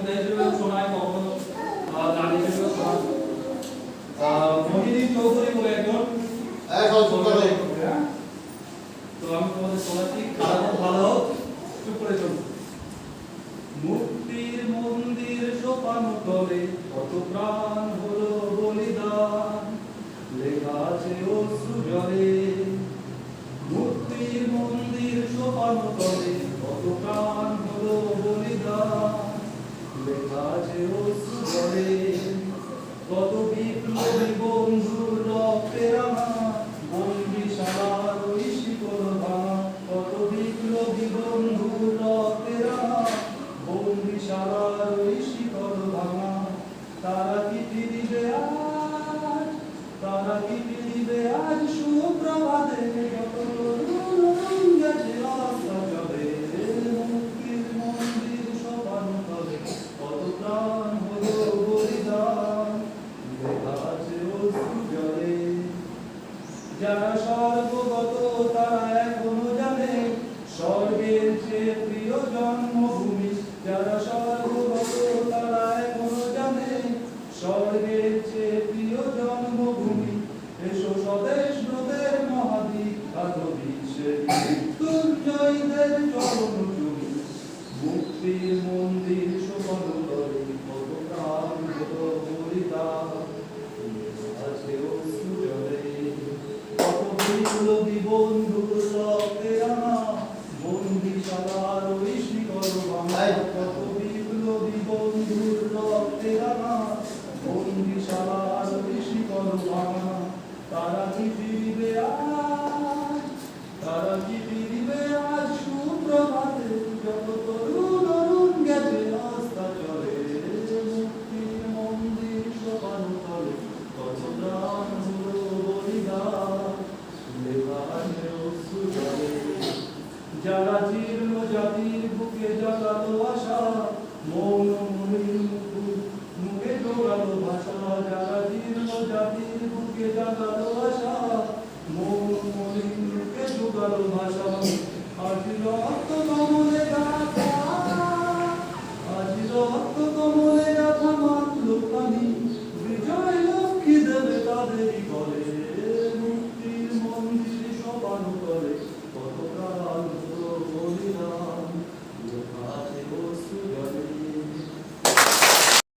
কবিতা হিসেবেও শোনায়, কখনো গান হিসেবেও শোনায়। মহিদিন চৌধুরী বলে একজন, তো আমি তোমাদের শোনাচ্ছি, খারাপ ভালো হোক, চুপ করে চলুন। মুক্তির মন্দির সোপানো তলে কত প্রাণ হলো বলিদান, লেখা আছে অশ্রু জলে। মুক্তির মন্দির সোপানো তলে কত প্রাণ হলো বলিদান, লেখা আছে অশ্রু জলে। কত বিপ্লবী বন্ধুর রক্তে রাঙা বন্দিশালার ওই শিকল ভাঙা, কত বিপ্লবী বন্ধুর রক্তে রাঙা বন্দিশালার ওই শিকল ভাঙা। তারা কি ফিরিবে আজ, তারা কি ফিরিবে আজ সুপ্রভাতে, যত তরুণ গেছে রাস্তা চলে। মুক্তির মন্দির সোপানো তলে কত প্রাণ হলো বলিদান, লেখা আছে অশ্রু জলে। যারা স্বর্গগত তারা এখনো জানে স্বর্গের চেয়ে প্রিয় জন্মভূমি, যারা স্বর্গগত তারা এখনো জানে স্বর্গের চেয়ে প্রিয় জন্মভূমি। এসো স্বদেশ ব্রতের মহাবিখ্যাত বিশ্বের মৃত্যুঞ্জয়ীদের চরণ চুমি। মুক্তির মন্দির সোপানো তলে কত প্রাণ হলো বলিদান, আছে অশ্রু জলে। কত বিপ্লবী বন্ধুর রক্তে রাঙা বন্দিশালার ওই শিকল ভাঙা, কত বিপ্লবী বন্ধুর রক্তে রাঙা বন্দিশালার ওই শিকল ভাঙা। তারা কি ফিরিবে আজ, তারা কি ফিরিবে আজ সুপ্রভাতে, যত তরুণ অরুণ গেছে রাস্তা চলে। মুক্তির মন্দির সোপানো তলে কত প্রাণ হলো বলিদান, লেখা আছে অশ্রু জলে। যারা জীর্ণ জাতির বুকে জাগালো আশা মৌন মলিন মুখে জোগালো ভাষা, যারা জীর্ণ জাতির বুকে জাগালো আশা মৌন মলিন মুখে জোগালো ভাষা। আজ রক্ত কমলে গাথা, আজ রক্ত কমলে গাথা মাতলো প্রাণী, বিজয় লক্ষ্মী দেবে তাদেরই বলে। মুক্তির মন্দির সোপানো তলে কত প্রাণ